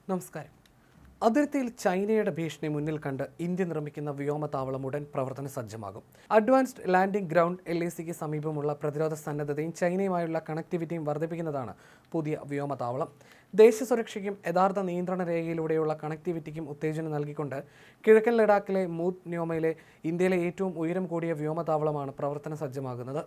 നമസ്കാരം. അതിർത്തിയിൽ ചൈനയുടെ ഭീഷണി മുന്നിൽ കണ്ട് ഇന്ത്യ നിർമ്മിക്കുന്ന വ്യോമതാവളം ഉടൻ പ്രവർത്തന സജ്ജമാകും. അഡ്വാൻസ്ഡ് ലാൻഡിംഗ് ഗ്രൗണ്ട് LACക്ക് സമീപമുള്ള പ്രതിരോധ സന്നദ്ധതയും ചൈനയുമായുള്ള കണക്ടിവിറ്റിയും വർദ്ധിപ്പിക്കുന്നതാണ് പുതിയ വ്യോമതാവളം. ദേശസുരക്ഷയ്ക്കും യഥാർത്ഥ നിയന്ത്രണ രേഖയിലൂടെയുള്ള കണക്ടിവിറ്റിക്കും ഉത്തേജനം നൽകിക്കൊണ്ട് കിഴക്കൻ ലഡാക്കിലെ മൂത്ത് ന്യോമയിലെ ഇന്ത്യയിലെ ഏറ്റവും ഉയരം കൂടിയ വ്യോമതാവളമാണ് പ്രവർത്തന സജ്ജമാകുന്നത്.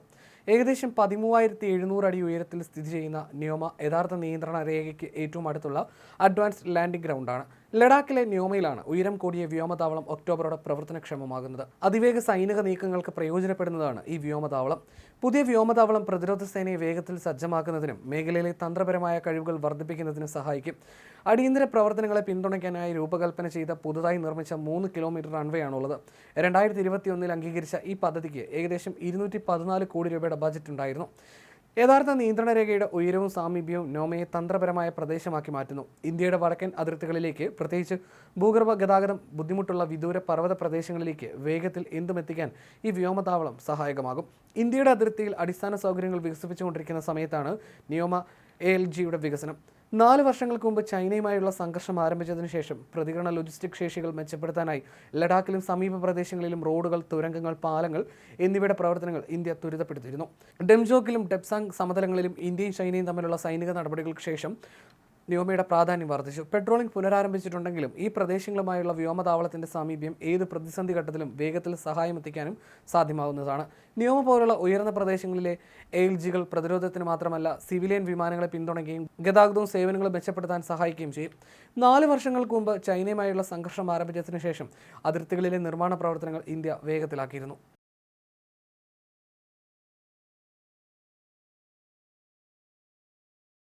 ഏകദേശം 13,700 അടി ഉയരത്തിൽ സ്ഥിതി ചെയ്യുന്ന ന്യോമ യഥാർത്ഥ നിയന്ത്രണ രേഖയ്ക്ക് ഏറ്റവും അടുത്തുള്ള അഡ്വാൻസ്ഡ് ലാൻഡിംഗ് ഗ്രൗണ്ടാണ്. ലഡാക്കിലെ ന്യോമയിലാണ് ഉയരം കൂടിയ വ്യോമതാവളം ഒക്ടോബറോടെ പ്രവർത്തനക്ഷമമാകുന്നത്. അതിവേഗ സൈനിക നീക്കങ്ങൾക്ക് പ്രയോജനപ്പെടുന്നതാണ് ഈ വ്യോമതാവളം. പുതിയ വ്യോമതാവളം പ്രതിരോധ സേനയെ വേഗത്തിൽ സജ്ജമാക്കുന്നതിനും മേഖലയിലെ തന്ത്രപരമായ കഴിവുകൾ വർദ്ധിപ്പിക്കുന്നതിനും സഹായിക്കും. അടിയന്തര പ്രവർത്തനങ്ങളെ പിന്തുണയ്ക്കാനായി രൂപകൽപ്പന ചെയ്ത പുതുതായി നിർമ്മിച്ച 3 കിലോമീറ്റർ റൺവേയാണുള്ളത്. 2021 അംഗീകരിച്ച ഈ പദ്ധതിക്ക് ഏകദേശം 214 കോടി രൂപയുടെ ബജറ്റ് ഉണ്ടായിരുന്നു. യഥാർത്ഥ നിയന്ത്രണ രേഖയുടെ ഉയരവും സാമീപ്യവും ന്യോമയെ തന്ത്രപരമായ പ്രദേശമാക്കി മാറ്റുന്നു. ഇന്ത്യയുടെ വടക്കൻ അതിർത്തികളിലേക്ക്, പ്രത്യേകിച്ച് ഭൂഗർഭ ഗതാഗതം ബുദ്ധിമുട്ടുള്ള വിദൂര പർവ്വത പ്രദേശങ്ങളിലേക്ക് വേഗത്തിൽ എന്തുമെത്തിക്കാൻ ഈ വ്യോമതാവളം സഹായകമാകും. ഇന്ത്യയുടെ അതിർത്തിയിൽ അടിസ്ഥാന സൗകര്യങ്ങൾ വികസിപ്പിച്ചുകൊണ്ടിരിക്കുന്ന സമയത്താണ് ന്യോമ ALGയുടെ വികസനം. 4 വർഷങ്ങൾക്ക് മുമ്പ് ചൈനയുമായുള്ള സംഘർഷം ആരംഭിച്ചതിനു ശേഷം പ്രതികരണ ലോജിസ്റ്റിക് ശേഷികൾ മെച്ചപ്പെടുത്താനായി ലഡാക്കിലും സമീപ പ്രദേശങ്ങളിലും റോഡുകൾ, തുരങ്കങ്ങൾ, പാലങ്ങൾ എന്നിവയുടെ പ്രവർത്തനങ്ങൾ ഇന്ത്യ ത്വരിതപ്പെടുത്തിയിരുന്നു. ഡെംജോക്കിലും ഡെപ്സാങ് സമതലങ്ങളിലും ഇന്ത്യയും ചൈനയും തമ്മിലുള്ള സൈനിക നടപടികൾക്ക് ശേഷം ന്യോമയുടെ പ്രാധാന്യം വർദ്ധിച്ചു. പെട്രോളിംഗ് പുനരാരംഭിച്ചിട്ടുണ്ടെങ്കിലും ഈ പ്രദേശങ്ങളുമായുള്ള വ്യോമതാവളത്തിന്റെ സാമീപ്യം ഏത് പ്രതിസന്ധി ഘട്ടത്തിലും വേഗത്തിൽ സഹായമെത്തിക്കാനും സാധ്യമാവുന്നതാണ്. ന്യോമ പോലുള്ള ഉയർന്ന പ്രദേശങ്ങളിലെ ALGകൾ പ്രതിരോധത്തിന് മാത്രമല്ല സിവിലിയൻ വിമാനങ്ങളെ പിന്തുണയ്ക്കുകയും ഗതാഗതവും സേവനങ്ങളും മെച്ചപ്പെടുത്താൻ സഹായിക്കുകയും ചെയ്യും. 4 വർഷങ്ങൾക്ക് മുമ്പ് ചൈനയുമായുള്ള സംഘർഷം ആരംഭിച്ചതിനു ശേഷം അതിർത്തികളിലെ നിർമ്മാണ പ്രവർത്തനങ്ങൾ ഇന്ത്യ വേഗത്തിലാക്കിയിരുന്നു.